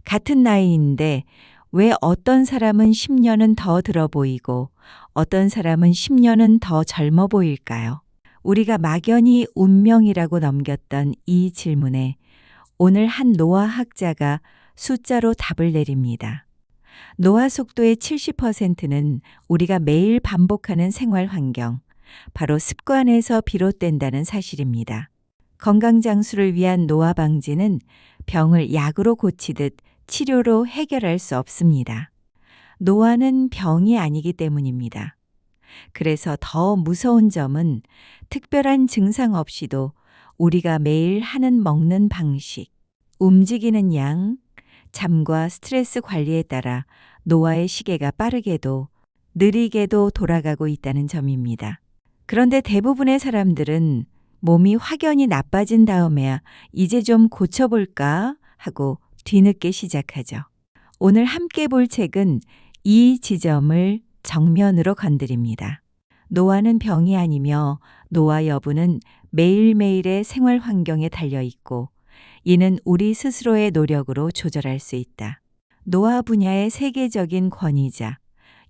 같은 나이인데 왜 어떤 사람은 10년은 더 들어 보이고 어떤 사람은 10년은 더 젊어 보일까요? 우리가 막연히 운명이라고 넘겼던 이 질문에 오늘 한 노화 학자가 숫자로 답을 내립니다. 노화 속도의 70%는 우리가 매일 반복하는 생활 환경, 바로 습관에서 비롯된다는 사실입니다. 건강 장수를 위한 노화 방지는 병을 약으로 고치듯 치료로 해결할 수 없습니다. 노화는 병이 아니기 때문입니다. 그래서 더 무서운 점은 특별한 증상 없이도 우리가 매일 하는 먹는 방식, 움직이는 양, 잠과 스트레스 관리에 따라 노화의 시계가 빠르게도 느리게도 돌아가고 있다는 점입니다. 그런데 대부분의 사람들은 몸이 확연히 나빠진 다음에야 이제 좀 고쳐볼까 하고 뒤늦게 시작하죠. 오늘 함께 볼 책은 이 지점을 정면으로 건드립니다. 노화는 병이 아니며 노화 여부는 매일매일의 생활 환경에 달려 있고 이는 우리 스스로의 노력으로 조절할 수 있다. 노화 분야의 세계적인 권위자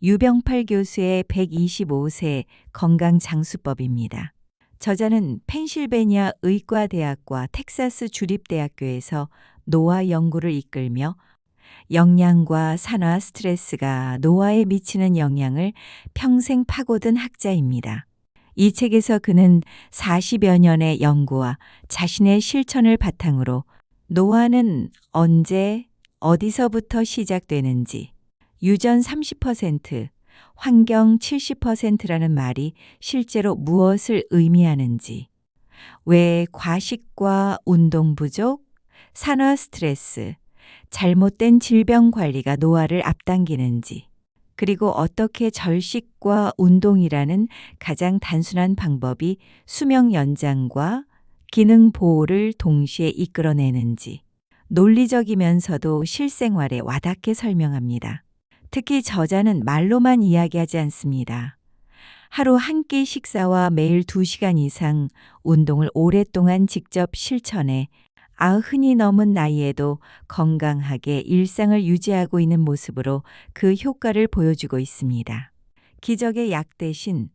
유병팔 교수의 125세 건강 장수법입니다. 저자는 펜실베니아 의과대학과 텍사스 주립대학교에서 노화 연구를 이끌며 영양과 산화 스트레스가 노화에 미치는 영향을 평생 파고든 학자입니다. 이 책에서 그는 40여 년의 연구와 자신의 실천을 바탕으로 노화는 언제, 어디서부터 시작되는지, 유전 30%, 환경 70%라는 말이 실제로 무엇을 의미하는지, 왜 과식과 운동 부족, 산화 스트레스, 잘못된 질병 관리가 노화를 앞당기는지, 그리고 어떻게 절식과 운동이라는 가장 단순한 방법이 수명 연장과 기능 보호를 동시에 이끌어내는지 논리적이면서도 실생활에 와닿게 설명합니다. 특히 저자는 말로만 이야기하지 않습니다. 하루 한 끼 식사와 매일 2시간 이상 운동을 오랫동안 직접 실천해 90이 넘은 나이에도 건강하게 일상을 유지하고 있는 모습으로 그 효과를 보여주고 있습니다. 기적의 약 대신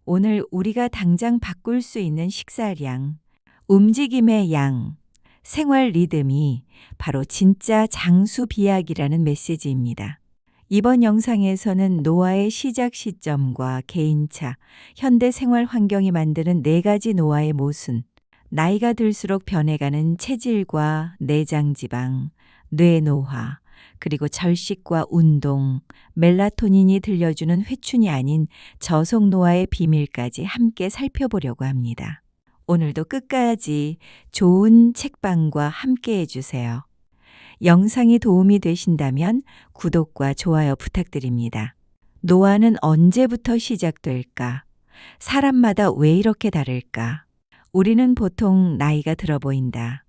오늘 우리가 당장 바꿀 수 있는 식사량, 움직임의 양, 생활 리듬이 바로 진짜 장수 비약이라는 메시지입니다. 이번 영상에서는 노화의 시작 시점과 개인차, 현대 생활 환경이 만드는 4가지 노화의 모순, 나이가 들수록 변해가는 체질과 내장 지방, 뇌노화, 그리고 절식과 운동, 멜라토닌이 들려주는 회춘이 아닌 저속노화의 비밀까지 함께 살펴보려고 합니다. 오늘도 끝까지 좋은 책방과 함께 해주세요. 영상이 도움이 되신다면 구독과 좋아요 부탁드립니다. 노화는 언제부터 시작될까? 사람마다 왜 이렇게 다를까? 우리는 보통 나이가 들어 보인다.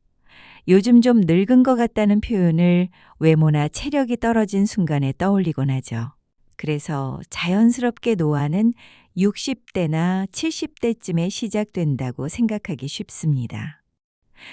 요즘 좀 늙은 것 같다는 표현을 외모나 체력이 떨어진 순간에 떠올리곤 하죠. 그래서 자연스럽게 노화는 60대나 70대쯤에 시작된다고 생각하기 쉽습니다.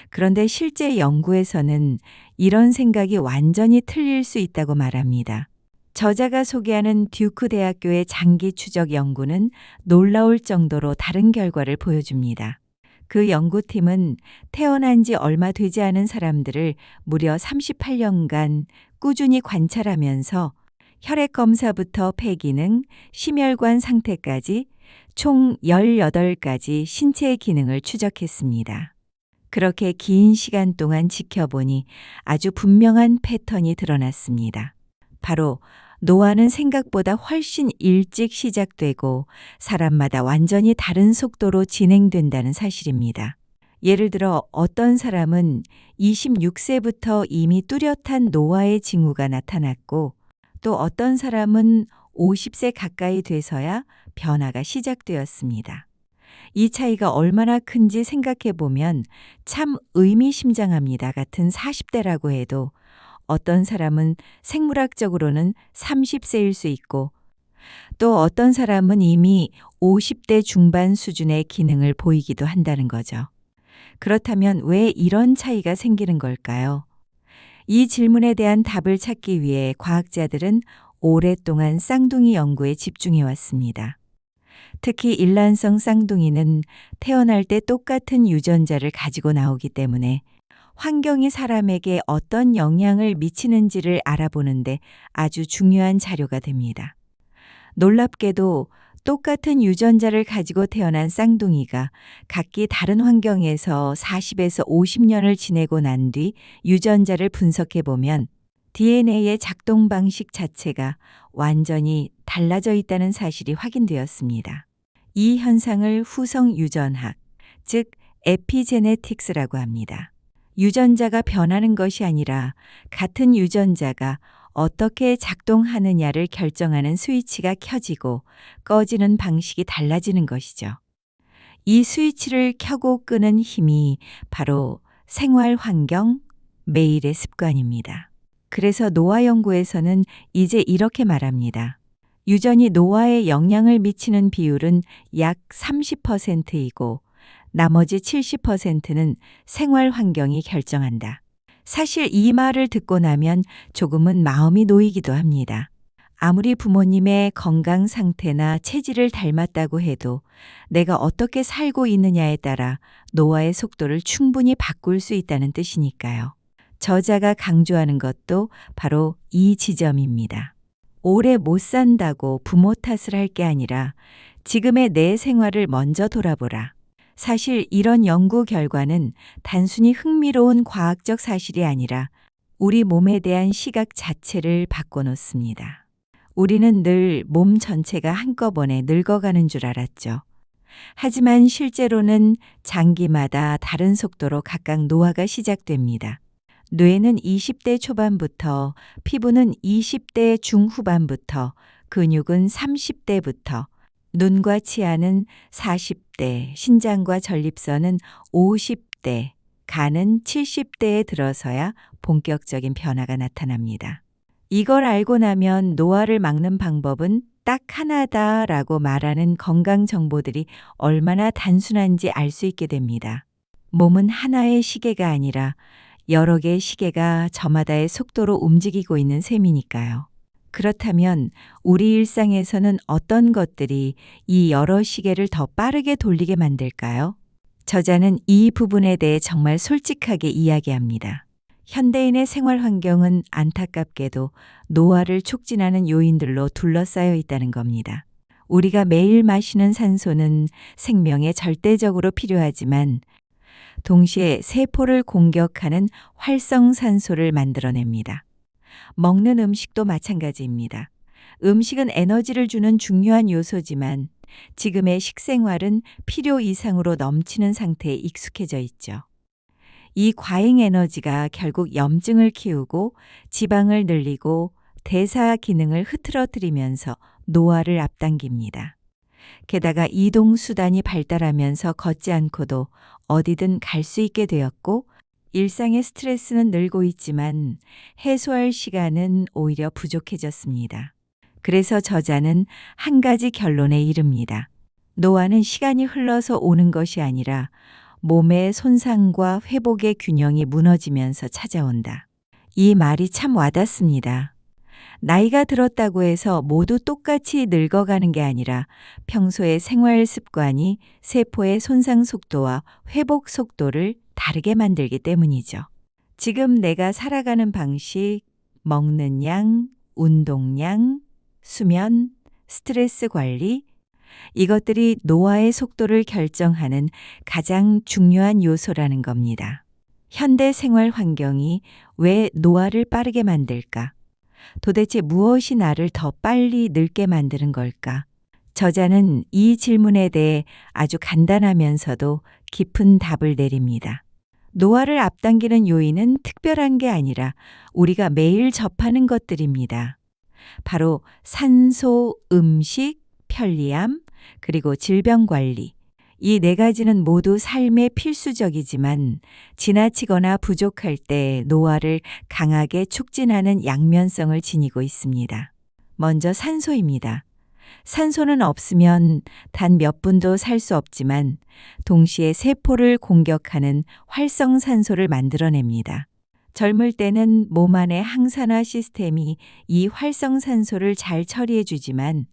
그런데 실제 연구에서는 이런 생각이 완전히 틀릴 수 있다고 말합니다. 저자가 소개하는 듀크 대학교의 장기 추적 연구는 놀라울 정도로 다른 결과를 보여줍니다. 그 연구팀은 태어난 지 얼마 되지 않은 사람들을 무려 38년간 꾸준히 관찰하면서 혈액 검사부터 폐기능, 심혈관 상태까지 총 18가지 신체 기능을 추적했습니다. 그렇게 긴 시간 동안 지켜보니 아주 분명한 패턴이 드러났습니다. 바로 노화는 생각보다 훨씬 일찍 시작되고 사람마다 완전히 다른 속도로 진행된다는 사실입니다. 예를 들어 어떤 사람은 26세부터 이미 뚜렷한 노화의 징후가 나타났고 또 어떤 사람은 50세 가까이 돼서야 변화가 시작되었습니다. 이 차이가 얼마나 큰지 생각해 보면 참 의미심장합니다. 같은 40대라고 해도 어떤 사람은 생물학적으로는 30세일 수 있고 또 어떤 사람은 이미 50대 중반 수준의 기능을 보이기도 한다는 거죠. 그렇다면 왜 이런 차이가 생기는 걸까요? 이 질문에 대한 답을 찾기 위해 과학자들은 오랫동안 쌍둥이 연구에 집중해 왔습니다. 특히 일란성 쌍둥이는 태어날 때 똑같은 유전자를 가지고 나오기 때문에 환경이 사람에게 어떤 영향을 미치는지를 알아보는데 아주 중요한 자료가 됩니다. 놀랍게도 똑같은 유전자를 가지고 태어난 쌍둥이가 각기 다른 환경에서 40에서 50년을 지내고 난 뒤 유전자를 분석해 보면 DNA의 작동 방식 자체가 완전히 달라져 있다는 사실이 확인되었습니다. 이 현상을 후성 유전학, 즉 에피제네틱스라고 합니다. 유전자가 변하는 것이 아니라 같은 유전자가 어떻게 작동하느냐를 결정하는 스위치가 켜지고 꺼지는 방식이 달라지는 것이죠. 이 스위치를 켜고 끄는 힘이 바로 생활 환경, 매일의 습관입니다. 그래서 노화 연구에서는 이제 이렇게 말합니다. 유전이 노화에 영향을 미치는 비율은 약 30%이고 나머지 70%는 생활 환경이 결정한다. 사실 이 말을 듣고 나면 조금은 마음이 놓이기도 합니다. 아무리 부모님의 건강 상태나 체질을 닮았다고 해도 내가 어떻게 살고 있느냐에 따라 노화의 속도를 충분히 바꿀 수 있다는 뜻이니까요. 저자가 강조하는 것도 바로 이 지점입니다. 오래 못 산다고 부모 탓을 할 게 아니라 지금의 내 생활을 먼저 돌아보라. 사실 이런 연구 결과는 단순히 흥미로운 과학적 사실이 아니라 우리 몸에 대한 시각 자체를 바꿔놓습니다. 우리는 늘 몸 전체가 한꺼번에 늙어가는 줄 알았죠. 하지만 실제로는 장기마다 다른 속도로 각각 노화가 시작됩니다. 뇌는 20대 초반부터, 피부는 20대 중후반부터, 근육은 30대부터, 눈과 치아는 40대, 신장과 전립선은 50대, 간은 70대에 들어서야 본격적인 변화가 나타납니다. 이걸 알고 나면 노화를 막는 방법은 딱 하나다라고 말하는 건강 정보들이 얼마나 단순한지 알 수 있게 됩니다. 몸은 하나의 시계가 아니라 여러 개의 시계가 저마다의 속도로 움직이고 있는 셈이니까요. 그렇다면 우리 일상에서는 어떤 것들이 이 여러 시계를 더 빠르게 돌리게 만들까요? 저자는 이 부분에 대해 정말 솔직하게 이야기합니다. 현대인의 생활 환경은 안타깝게도 노화를 촉진하는 요인들로 둘러싸여 있다는 겁니다. 우리가 매일 마시는 산소는 생명에 절대적으로 필요하지만 동시에 세포를 공격하는 활성산소를 만들어냅니다. 먹는 음식도 마찬가지입니다. 음식은 에너지를 주는 중요한 요소지만 지금의 식생활은 필요 이상으로 넘치는 상태에 익숙해져 있죠. 이 과잉 에너지가 결국 염증을 키우고 지방을 늘리고 대사 기능을 흐트러뜨리면서 노화를 앞당깁니다. 게다가 이동수단이 발달하면서 걷지 않고도 어디든 갈 수 있게 되었고 일상의 스트레스는 늘고 있지만 해소할 시간은 오히려 부족해졌습니다. 그래서 저자는 한 가지 결론에 이릅니다. 노화는 시간이 흘러서 오는 것이 아니라 몸의 손상과 회복의 균형이 무너지면서 찾아온다. 이 말이 참 와닿습니다. 나이가 들었다고 해서 모두 똑같이 늙어가는 게 아니라 평소의 생활 습관이 세포의 손상 속도와 회복 속도를 다르게 만들기 때문이죠. 지금 내가 살아가는 방식, 먹는 양, 운동량, 수면, 스트레스 관리, 이것들이 노화의 속도를 결정하는 가장 중요한 요소라는 겁니다. 현대 생활 환경이 왜 노화를 빠르게 만들까? 도대체 무엇이 나를 더 빨리 늙게 만드는 걸까? 저자는 이 질문에 대해 아주 간단하면서도 깊은 답을 내립니다. 노화를 앞당기는 요인은 특별한 게 아니라 우리가 매일 접하는 것들입니다. 바로 산소, 음식, 편리함, 그리고 질병 관리. 이 네 가지는 모두 삶에 필수적이지만 지나치거나 부족할 때 노화를 강하게 촉진하는 양면성을 지니고 있습니다. 먼저 산소입니다. 산소는 없으면 단 몇 분도 살 수 없지만 동시에 세포를 공격하는 활성산소를 만들어냅니다. 젊을 때는 몸 안의 항산화 시스템이 이 활성산소를 잘 처리해 주지만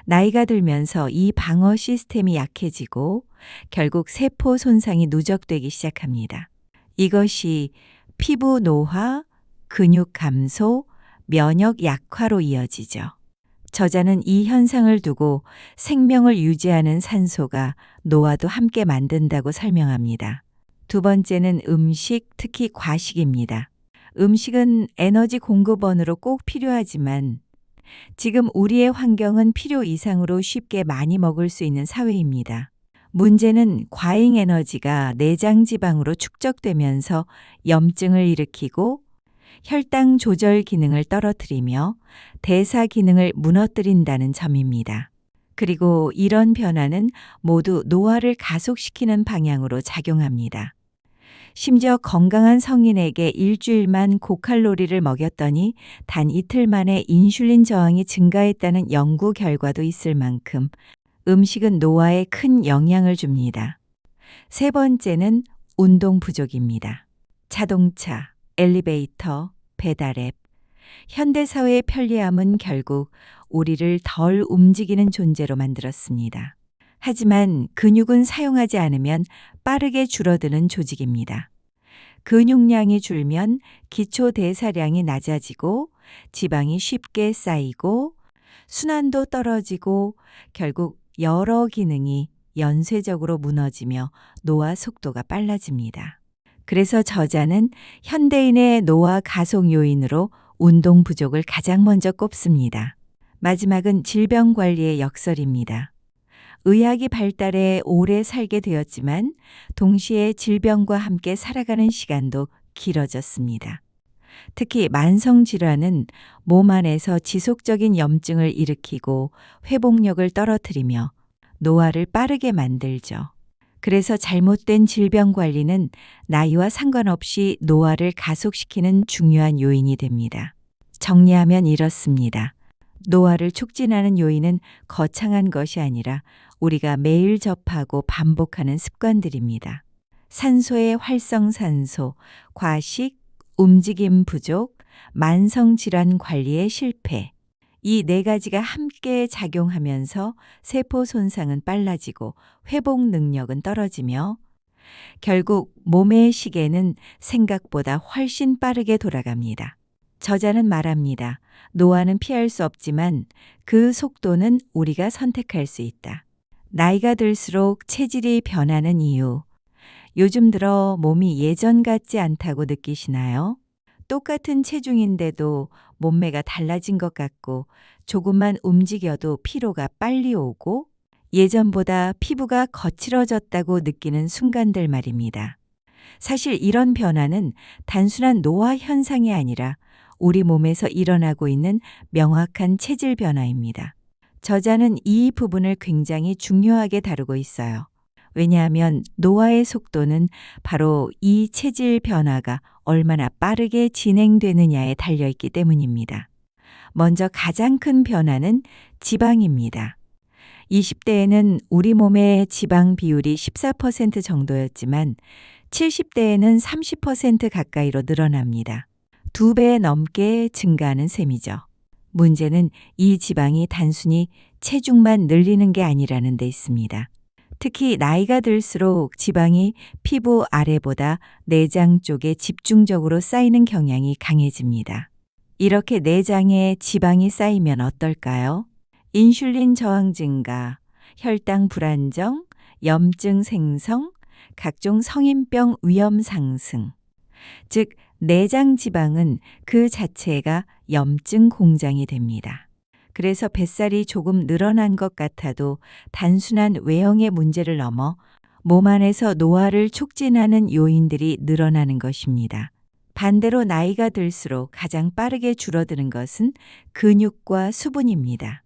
나이가 들면서 이 방어 시스템이 약해지고 결국 세포 손상이 누적되기 시작합니다. 이것이 피부 노화, 근육 감소, 면역 약화로 이어지죠. 저자는 이 현상을 두고 생명을 유지하는 산소가 노화도 함께 만든다고 설명합니다. 두 번째는 음식, 특히 과식입니다. 음식은 에너지 공급원으로 꼭 필요하지만 지금 우리의 환경은 필요 이상으로 쉽게 많이 먹을 수 있는 사회입니다. 문제는 과잉 에너지가 내장 지방으로 축적되면서 염증을 일으키고 혈당 조절 기능을 떨어뜨리며 대사 기능을 무너뜨린다는 점입니다. 그리고 이런 변화는 모두 노화를 가속시키는 방향으로 작용합니다. 심지어 건강한 성인에게 일주일만 고칼로리를 먹였더니 단 이틀 만에 인슐린 저항이 증가했다는 연구 결과도 있을 만큼 음식은 노화에 큰 영향을 줍니다. 세 번째는 운동 부족입니다. 자동차, 엘리베이터, 배달앱, 현대사회의 편리함은 결국 우리를 덜 움직이는 존재로 만들었습니다. 하지만 근육은 사용하지 않으면 빠르게 줄어드는 조직입니다. 근육량이 줄면 기초 대사량이 낮아지고 지방이 쉽게 쌓이고 순환도 떨어지고 결국 여러 기능이 연쇄적으로 무너지며 노화 속도가 빨라집니다. 그래서 저자는 현대인의 노화 가속 요인으로 운동 부족을 가장 먼저 꼽습니다. 마지막은 질병 관리의 역설입니다. 의학이 발달해 오래 살게 되었지만 동시에 질병과 함께 살아가는 시간도 길어졌습니다. 특히 만성질환은 몸 안에서 지속적인 염증을 일으키고 회복력을 떨어뜨리며 노화를 빠르게 만들죠. 그래서 잘못된 질병 관리는 나이와 상관없이 노화를 가속시키는 중요한 요인이 됩니다. 정리하면 이렇습니다. 노화를 촉진하는 요인은 거창한 것이 아니라 우리가 매일 접하고 반복하는 습관들입니다. 산소의 활성산소, 과식, 움직임 부족, 만성질환 관리의 실패. 이 네 가지가 함께 작용하면서 세포 손상은 빨라지고 회복 능력은 떨어지며 결국 몸의 시계는 생각보다 훨씬 빠르게 돌아갑니다. 저자는 말합니다. 노화는 피할 수 없지만 그 속도는 우리가 선택할 수 있다. 나이가 들수록 체질이 변하는 이유. 요즘 들어 몸이 예전 같지 않다고 느끼시나요? 똑같은 체중인데도 몸매가 달라진 것 같고 조금만 움직여도 피로가 빨리 오고 예전보다 피부가 거칠어졌다고 느끼는 순간들 말입니다. 사실 이런 변화는 단순한 노화 현상이 아니라 우리 몸에서 일어나고 있는 명확한 체질 변화입니다. 저자는 이 부분을 굉장히 중요하게 다루고 있어요. 왜냐하면 노화의 속도는 바로 이 체질 변화가 얼마나 빠르게 진행되느냐에 달려있기 때문입니다. 먼저 가장 큰 변화는 지방입니다. 20대에는 우리 몸의 지방 비율이 14% 정도였지만 70대에는 30% 가까이로 늘어납니다. 2배 넘게 증가하는 셈이죠. 문제는 이 지방이 단순히 체중만 늘리는 게 아니라는 데 있습니다. 특히 나이가 들수록 지방이 피부 아래보다 내장 쪽에 집중적으로 쌓이는 경향이 강해집니다. 이렇게 내장에 지방이 쌓이면 어떨까요? 인슐린 저항 증가, 혈당 불안정, 염증 생성, 각종 성인병 위험 상승. 즉, 내장 지방은 그 자체가 염증 공장이 됩니다. 그래서 뱃살이 조금 늘어난 것 같아도 단순한 외형의 문제를 넘어 몸 안에서 노화를 촉진하는 요인들이 늘어나는 것입니다. 반대로 나이가 들수록 가장 빠르게 줄어드는 것은 근육과 수분입니다.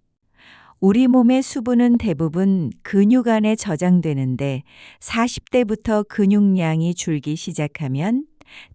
우리 몸의 수분은 대부분 근육 안에 저장되는데 40대부터 근육량이 줄기 시작하면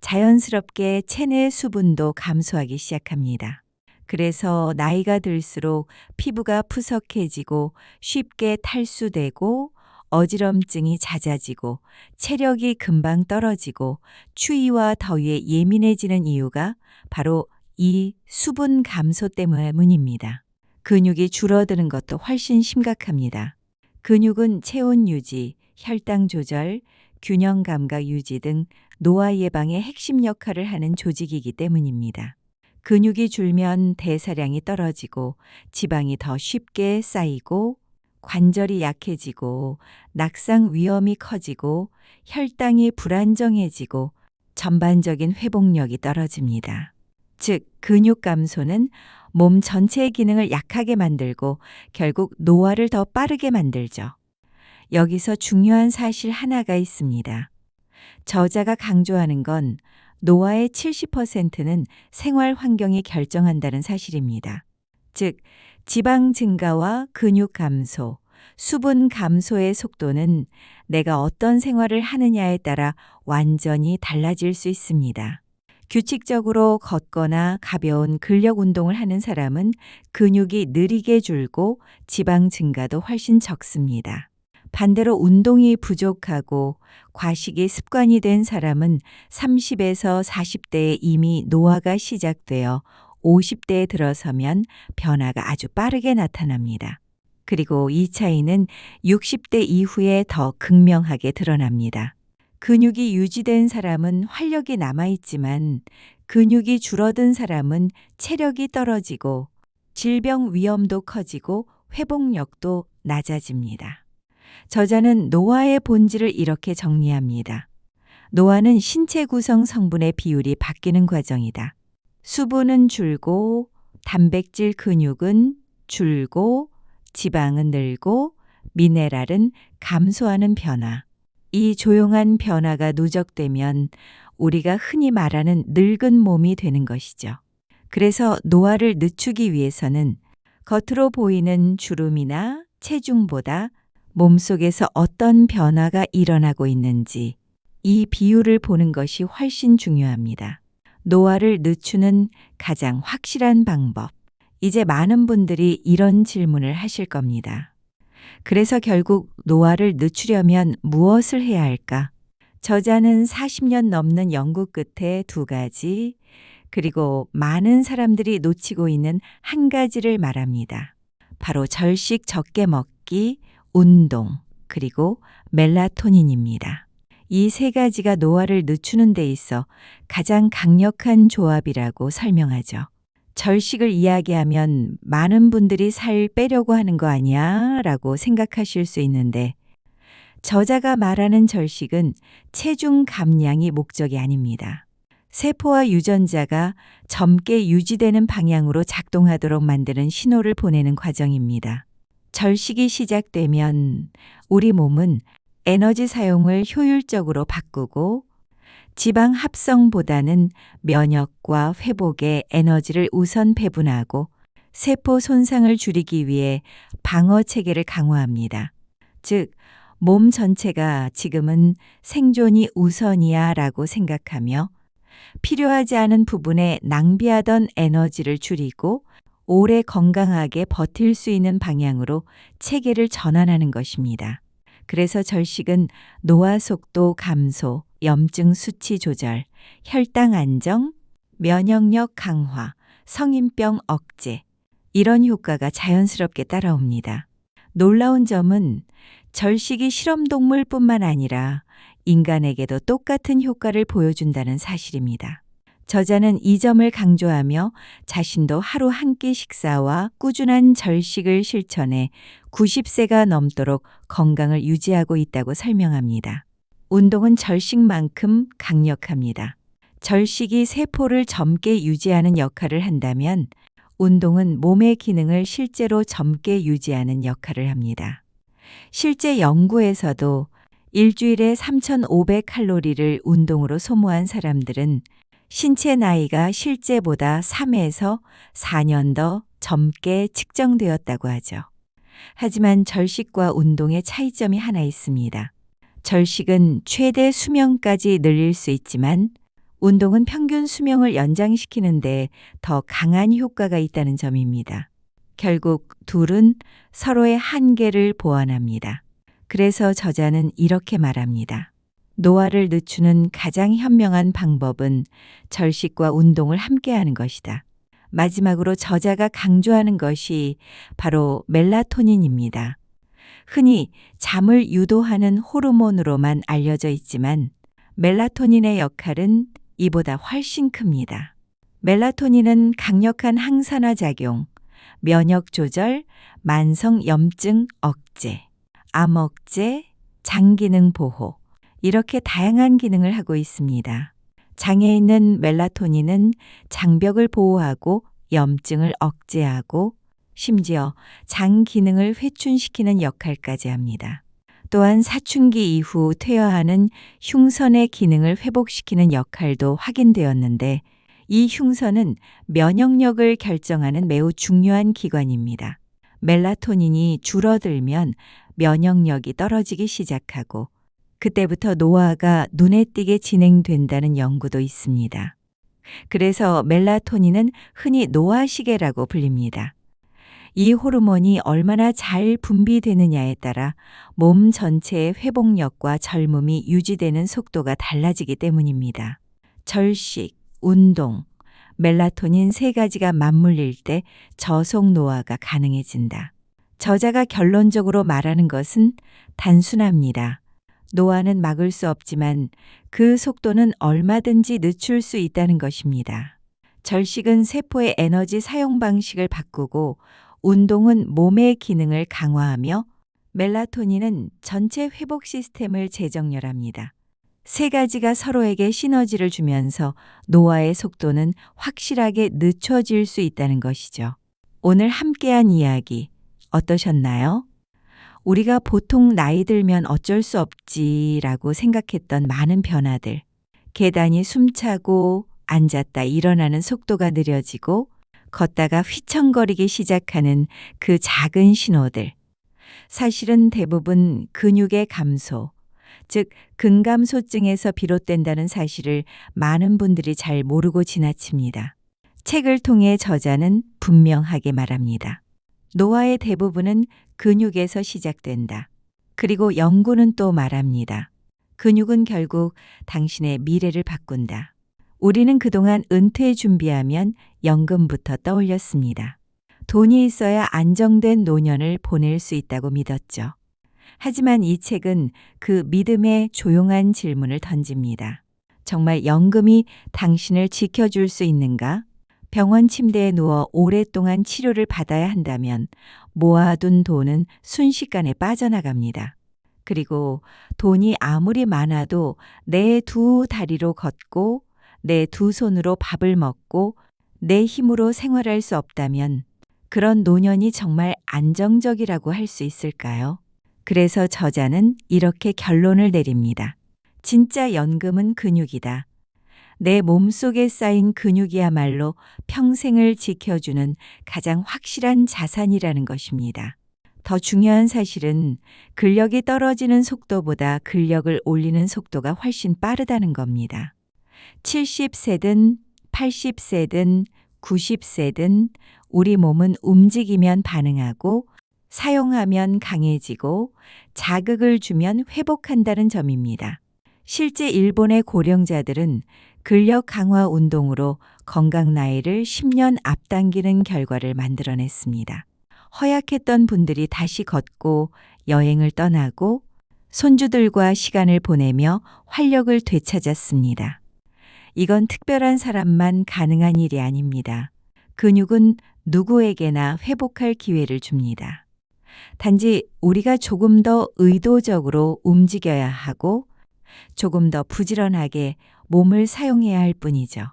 자연스럽게 체내 수분도 감소하기 시작합니다. 그래서 나이가 들수록 피부가 푸석해지고 쉽게 탈수되고 어지럼증이 잦아지고 체력이 금방 떨어지고 추위와 더위에 예민해지는 이유가 바로 이 수분 감소 때문입니다. 근육이 줄어드는 것도 훨씬 심각합니다. 근육은 체온 유지, 혈당 조절, 균형 감각 유지 등 노화 예방의 핵심 역할을 하는 조직이기 때문입니다. 근육이 줄면 대사량이 떨어지고 지방이 더 쉽게 쌓이고 관절이 약해지고 낙상 위험이 커지고 혈당이 불안정해지고 전반적인 회복력이 떨어집니다. 즉, 근육 감소는 몸 전체의 기능을 약하게 만들고 결국 노화를 더 빠르게 만들죠. 여기서 중요한 사실 하나가 있습니다. 저자가 강조하는 건 노화의 70%는 생활 환경이 결정한다는 사실입니다. 즉, 지방 증가와 근육 감소, 수분 감소의 속도는 내가 어떤 생활을 하느냐에 따라 완전히 달라질 수 있습니다. 규칙적으로 걷거나 가벼운 근력 운동을 하는 사람은 근육이 느리게 줄고 지방 증가도 훨씬 적습니다. 반대로 운동이 부족하고 과식이 습관이 된 사람은 30에서 40대에 이미 노화가 시작되어 50대에 들어서면 변화가 아주 빠르게 나타납니다. 그리고 이 차이는 60대 이후에 더 극명하게 드러납니다. 근육이 유지된 사람은 활력이 남아있지만 근육이 줄어든 사람은 체력이 떨어지고 질병 위험도 커지고 회복력도 낮아집니다. 저자는 노화의 본질을 이렇게 정리합니다. 노화는 신체 구성 성분의 비율이 바뀌는 과정이다. 수분은 줄고 단백질 근육은 줄고 지방은 늘고 미네랄은 감소하는 변화. 이 조용한 변화가 누적되면 우리가 흔히 말하는 늙은 몸이 되는 것이죠. 그래서 노화를 늦추기 위해서는 겉으로 보이는 주름이나 체중보다 몸속에서 어떤 변화가 일어나고 있는지 이 비율을 보는 것이 훨씬 중요합니다. 노화를 늦추는 가장 확실한 방법. 이제 많은 분들이 이런 질문을 하실 겁니다. 그래서 결국 노화를 늦추려면 무엇을 해야 할까? 저자는 40년 넘는 연구 끝에 두 가지, 그리고 많은 사람들이 놓치고 있는 한 가지를 말합니다. 바로 절식 적게 먹기, 운동, 그리고 멜라토닌입니다. 이 세 가지가 노화를 늦추는 데 있어 가장 강력한 조합이라고 설명하죠. 절식을 이야기하면 많은 분들이 살 빼려고 하는 거 아니야? 라고 생각하실 수 있는데 저자가 말하는 절식은 체중 감량이 목적이 아닙니다. 세포와 유전자가 젊게 유지되는 방향으로 작동하도록 만드는 신호를 보내는 과정입니다. 절식이 시작되면 우리 몸은 에너지 사용을 효율적으로 바꾸고 지방 합성보다는 면역과 회복에 에너지를 우선 배분하고 세포 손상을 줄이기 위해 방어 체계를 강화합니다. 즉, 몸 전체가 지금은 생존이 우선이야 라고 생각하며 필요하지 않은 부분에 낭비하던 에너지를 줄이고 오래 건강하게 버틸 수 있는 방향으로 체계를 전환하는 것입니다. 그래서 절식은 노화 속도 감소, 염증 수치 조절, 혈당 안정, 면역력 강화, 성인병 억제, 이런 효과가 자연스럽게 따라옵니다. 놀라운 점은 절식이 실험동물뿐만 아니라 인간에게도 똑같은 효과를 보여준다는 사실입니다. 저자는 이 점을 강조하며 자신도 하루 한 끼 식사와 꾸준한 절식을 실천해 90세가 넘도록 건강을 유지하고 있다고 설명합니다. 운동은 절식만큼 강력합니다. 절식이 세포를 젊게 유지하는 역할을 한다면 운동은 몸의 기능을 실제로 젊게 유지하는 역할을 합니다. 실제 연구에서도 일주일에 3,500칼로리를 운동으로 소모한 사람들은 신체 나이가 실제보다 3에서 4년 더 젊게 측정되었다고 하죠. 하지만 절식과 운동의 차이점이 하나 있습니다. 절식은 최대 수명까지 늘릴 수 있지만 운동은 평균 수명을 연장시키는 데 더 강한 효과가 있다는 점입니다. 결국 둘은 서로의 한계를 보완합니다. 그래서 저자는 이렇게 말합니다. 노화를 늦추는 가장 현명한 방법은 절식과 운동을 함께하는 것이다. 마지막으로 저자가 강조하는 것이 바로 멜라토닌입니다. 흔히 잠을 유도하는 호르몬으로만 알려져 있지만 멜라토닌의 역할은 이보다 훨씬 큽니다. 멜라토닌은 강력한 항산화 작용, 면역 조절, 만성 염증 억제, 암 억제, 장 기능 보호, 이렇게 다양한 기능을 하고 있습니다. 장에 있는 멜라토닌은 장벽을 보호하고 염증을 억제하고 심지어 장 기능을 회춘시키는 역할까지 합니다. 또한 사춘기 이후 퇴화하는 흉선의 기능을 회복시키는 역할도 확인되었는데 이 흉선은 면역력을 결정하는 매우 중요한 기관입니다. 멜라토닌이 줄어들면 면역력이 떨어지기 시작하고 그때부터 노화가 눈에 띄게 진행된다는 연구도 있습니다. 그래서 멜라토닌은 흔히 노화시계라고 불립니다. 이 호르몬이 얼마나 잘 분비되느냐에 따라 몸 전체의 회복력과 젊음이 유지되는 속도가 달라지기 때문입니다. 절식, 운동, 멜라토닌 세 가지가 맞물릴 때 저속 노화가 가능해진다. 저자가 결론적으로 말하는 것은 단순합니다. 노화는 막을 수 없지만 그 속도는 얼마든지 늦출 수 있다는 것입니다. 절식은 세포의 에너지 사용 방식을 바꾸고 운동은 몸의 기능을 강화하며 멜라토닌은 전체 회복 시스템을 재정렬합니다. 세 가지가 서로에게 시너지를 주면서 노화의 속도는 확실하게 늦춰질 수 있다는 것이죠. 오늘 함께한 이야기 어떠셨나요? 우리가 보통 나이 들면 어쩔 수 없지라고 생각했던 많은 변화들, 계단이 숨차고 앉았다 일어나는 속도가 느려지고 걷다가 휘청거리기 시작하는 그 작은 신호들, 사실은 대부분 근육의 감소, 즉 근감소증에서 비롯된다는 사실을 많은 분들이 잘 모르고 지나칩니다. 책을 통해 저자는 분명하게 말합니다. 노화의 대부분은 근육에서 시작된다. 그리고 연구는 또 말합니다. 근육은 결국 당신의 미래를 바꾼다. 우리는 그동안 은퇴 준비하면 연금부터 떠올렸습니다. 돈이 있어야 안정된 노년을 보낼 수 있다고 믿었죠. 하지만 이 책은 그 믿음의 조용한 질문을 던집니다. 정말 연금이 당신을 지켜줄 수 있는가? 병원 침대에 누워 오랫동안 치료를 받아야 한다면 모아둔 돈은 순식간에 빠져나갑니다. 그리고 돈이 아무리 많아도 내 두 다리로 걷고 내 두 손으로 밥을 먹고 내 힘으로 생활할 수 없다면 그런 노년이 정말 안정적이라고 할 수 있을까요? 그래서 저자는 이렇게 결론을 내립니다. 진짜 연금은 근육이다. 내 몸속에 쌓인 근육이야말로 평생을 지켜주는 가장 확실한 자산이라는 것입니다. 더 중요한 사실은 근력이 떨어지는 속도보다 근력을 올리는 속도가 훨씬 빠르다는 겁니다. 70세든 80세든 90세든 우리 몸은 움직이면 반응하고 사용하면 강해지고 자극을 주면 회복한다는 점입니다. 실제 일본의 고령자들은 근력 강화 운동으로 건강 나이를 10년 앞당기는 결과를 만들어냈습니다. 허약했던 분들이 다시 걷고 여행을 떠나고 손주들과 시간을 보내며 활력을 되찾았습니다. 이건 특별한 사람만 가능한 일이 아닙니다. 근육은 누구에게나 회복할 기회를 줍니다. 단지 우리가 조금 더 의도적으로 움직여야 하고 조금 더 부지런하게 몸을 사용해야 할 뿐이죠.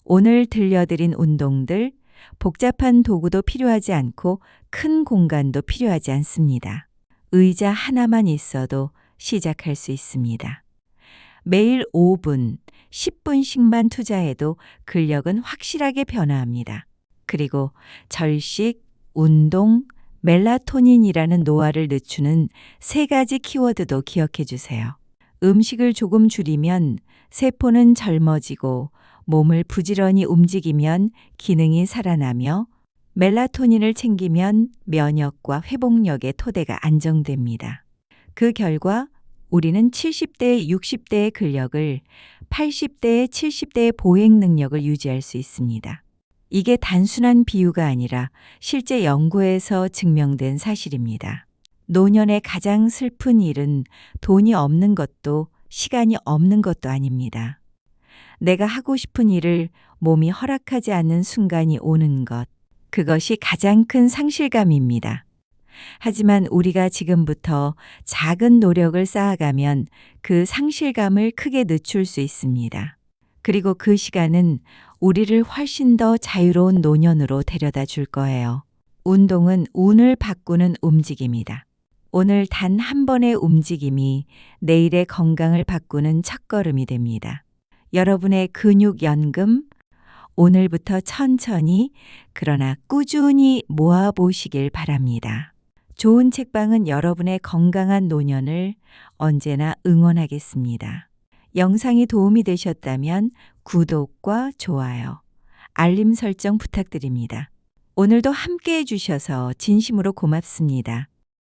오늘 들려드린 운동들, 복잡한 도구도 필요하지 않고 큰 공간도 필요하지 않습니다. 의자 하나만 있어도 시작할 수 있습니다. 매일 5분, 10분씩만 투자해도 근력은 확실하게 변화합니다. 그리고 절식, 운동, 멜라토닌이라는 노화를 늦추는 세 가지 키워드도 기억해 주세요. 음식을 조금 줄이면 세포는 젊어지고 몸을 부지런히 움직이면 기능이 살아나며 멜라토닌을 챙기면 면역과 회복력의 토대가 안정됩니다. 그 결과 우리는 70대, 60대의 근력을 80대, 70대의 보행 능력을 유지할 수 있습니다. 이게 단순한 비유가 아니라 실제 연구에서 증명된 사실입니다. 노년의 가장 슬픈 일은 돈이 없는 것도 시간이 없는 것도 아닙니다. 내가 하고 싶은 일을 몸이 허락하지 않는 순간이 오는 것, 그것이 가장 큰 상실감입니다. 하지만 우리가 지금부터 작은 노력을 쌓아가면 그 상실감을 크게 늦출 수 있습니다. 그리고 그 시간은 우리를 훨씬 더 자유로운 노년으로 데려다 줄 거예요. 운동은 운을 바꾸는 움직임이다. 오늘 단 한 번의 움직임이 내일의 건강을 바꾸는 첫걸음이 됩니다. 여러분의 근육 연금, 오늘부터 천천히 그러나 꾸준히 모아보시길 바랍니다. 좋은 책방은 여러분의 건강한 노년을 언제나 응원하겠습니다. 영상이 도움이 되셨다면 구독과 좋아요, 알림 설정 부탁드립니다. 오늘도 함께 해주셔서 진심으로 고맙습니다.